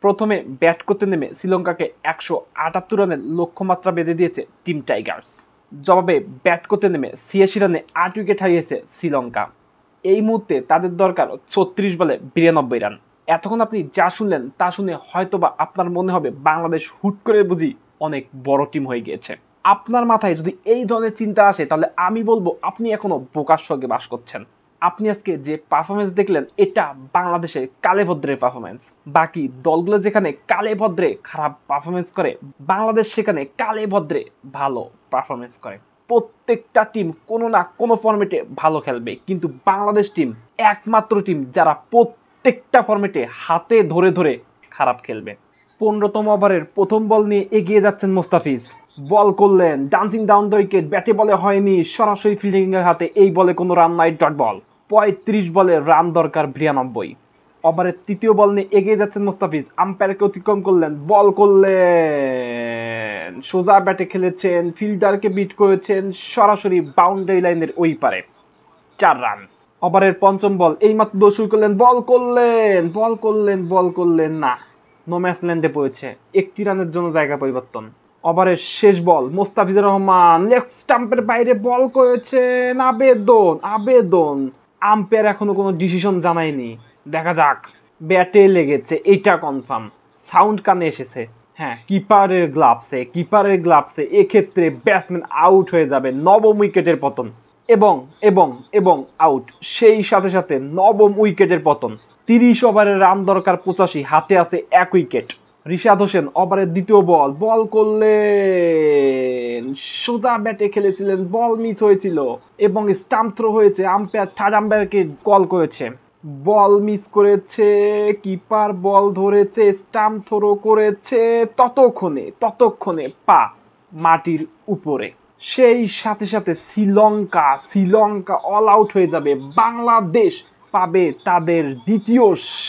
প্রথমে ব্যাট করতে নেমে শ্রীলঙ্কাকে 178 রানের লক্ষ্যমাত্রা বেঁধে দিয়েছে টিম টাইগার্স। জবাবে ব্যাট করতে নেমে 86 রানে 8 উইকেট হারিয়েছে শ্রীলঙ্কা। এই মুহূর্তে তাদের দরকার 36 বলে 92 রান। এতক্ষণ আপনি যা শুনলেন তা শুনে হয়তোবা আপনার মনে হবে বাংলাদেশ হুট করে বুঝি অনেক বড় টিম হয়ে গিয়েছে। আপনার মাথায় যদি এই ধরনের চিন্তা আসে তাহলে আমি বলবো আপনি এখনো বোকার স্বর্গে বাস করছেন। আপনি আজকে যে পারফরমেন্স দেখলেন এটা বাংলাদেশের কালে ভদ্রের পারফরমেন্স। বাকি দলগুলো যেখানে কালে ভদ্রে খারাপ পারফরমেন্স করে, বাংলাদেশ সেখানে কালে ভদ্রে ভালো পারফরমেন্স করে। প্রত্যেকটা টিম কোনো না কোনো ফরম্যাটে ভালো খেলবে, কিন্তু বাংলাদেশ টিম একমাত্র টিম যারা প্রত্যেকটা ফরম্যাটে হাতে ধরে ধরে খারাপ খেলবে। 15তম ওভারের প্রথম বল নিয়ে এগিয়ে যাচ্ছেন মোস্তাফিজ। বল করলেন ডান্সিং ডাউন দ্য উইকেট, ব্যাটে বলে হয়নি, সরাসরি ফিল্ডিং এর হাতে। এই বলে কোনো রান নাই, ডট বল। 35 বলে রান দরকার 92। ওভারের তৃতীয় বল নিয়ে এগিয়ে যাচ্ছেন মোস্তাফিজ, আম্পায়ারকে অতিক্রম করলেন, বল করলেন, সোজা ব্যাটে খেলেছেন, ফিল্ডারকে বিট করেছেন, সরাসরি বাউন্ডারি লাইনের ওই পারে, 4 রান। ওভারের পঞ্চম বল এইমাত্র দৌড় শুরু করলেন, বল করলেন না, নো ম্যাচ ল্যান্ডে পড়েছে, 1 রানের জন্য জায়গা পরিবর্তন। ওভারের শেষ বল মোস্তাফিজুর রহমান লেফট স্টাম্পের বাইরে বল করেছেন, আবেদন। আম্পায়ার এখনো কোনো ডিসিশন জানায়নি, দেখা যাক। ব্যাটে লেগেছে এটা কনফার্ম, সাউন্ড কানে এসেছে। হ্যাঁ, কিপারের গ্লাভসে এক্ষেত্রে ব্যাটসম্যান আউট হয়ে যাবে, 9ম উইকেটের পতন এবং আউট। সেই সাথে সাথে 9ম উইকেটের পতন। 30 ওভারের রান দরকার 85, হাতে আছে 1 উইকেট। রিশাদ হোসেন ওভারের দ্বিতীয় বল করলেন, সোজা ব্যাটে খেলেছিলেন, বল মিস হয়েছিল এবং স্টাম্প থ্রো হয়েছে। আম্পায়ার থার্ড আম্পায়ারকে কল করেছে, বল মিস করেছে, কিপার বল ধরেছে, স্টাম্প থ্রো করেছে, ততক্ষণে পা মাটির উপরে। সেই সাথে সাথে শ্রীলঙ্কা অল আউট হয়ে যাবে। বাংলাদেশ পাবে তাদের দ্বিতীয়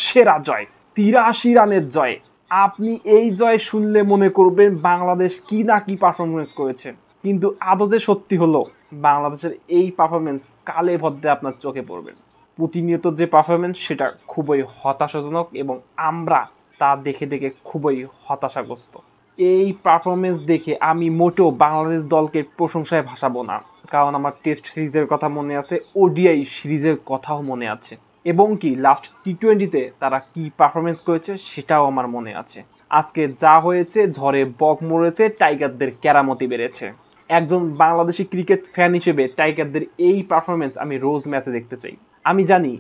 সেরা জয়, 83 রানের জয়। আপনি এই জয় শুনলে মনে করবেন বাংলাদেশ কি না কি পারফরমেন্স করেছে, কিন্তু আদতে সত্যি হলো বাংলাদেশের এই পারফরমেন্স কালে ভদ্রে আপনার চোখে পড়বে। প্রতিনিয়ত যে পারফরমেন্স সেটা খুবই হতাশাজনক এবং আমরা তা দেখে খুবই হতাশাগ্রস্ত। এই পারফরমেন্স দেখে আমি মোটেও বাংলাদেশ দলকে প্রশংসায় ভাসাবো না, কারণ আমার টেস্ট সিরিজের কথা মনে আছে, ওডিআই সিরিজের কথাও মনে আছে, এবং কি লাস্ট টি20তে তারা কি পারফরমেন্স করেছে সেটাও আমার মনে আছে। আজকে যা হয়েছে, ঝড়ে বক মরেছে, টাইগারদের কেরামতি বেড়েছে। একজন বাংলাদেশি ক্রিকেট ফ্যান হিসেবে টাইগারদের এই পারফরমেন্স আমি রোজ ম্যাচে দেখতে চাই। আমি জানি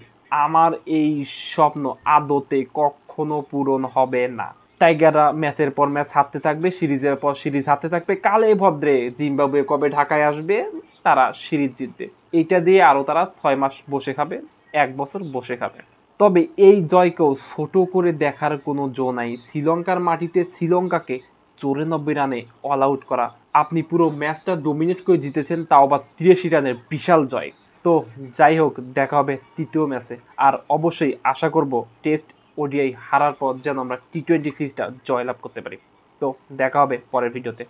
আমার এই স্বপ্ন আদতে কখনো পূরণ হবে না। টাইগাররা ম্যাচের পর ম্যাচ হারতে থাকবে, সিরিজের পর সিরিজ হারতে থাকবে, কালে ভদ্রে জিম্বাবুয়ে কবে ঢাকায় আসবে তারা সিরিজ জিতবে, এইটা দিয়ে আরও তারা 6 মাস বসে খাবে, 1 বছর বসে খাবে। তবে এই জয়কেও ছোট করে দেখার কোনো জো নাই। শ্রীলঙ্কার মাটিতে শ্রীলঙ্কাকে 94 রানে অল আউট করা, আপনি পুরো ম্যাচটা ডোমিনেট করে জিতেছেন, তাও আবার 83 রানের বিশাল জয়। তো যাই হোক, দেখা হবে তৃতীয় ম্যাচে। আর অবশ্যই আশা করব টেস্ট ওডিআই হারার পর যেন আমরা টি20 সিরিজটা জয়লাভ করতে পারি। তো দেখা হবে পরের ভিডিওতে।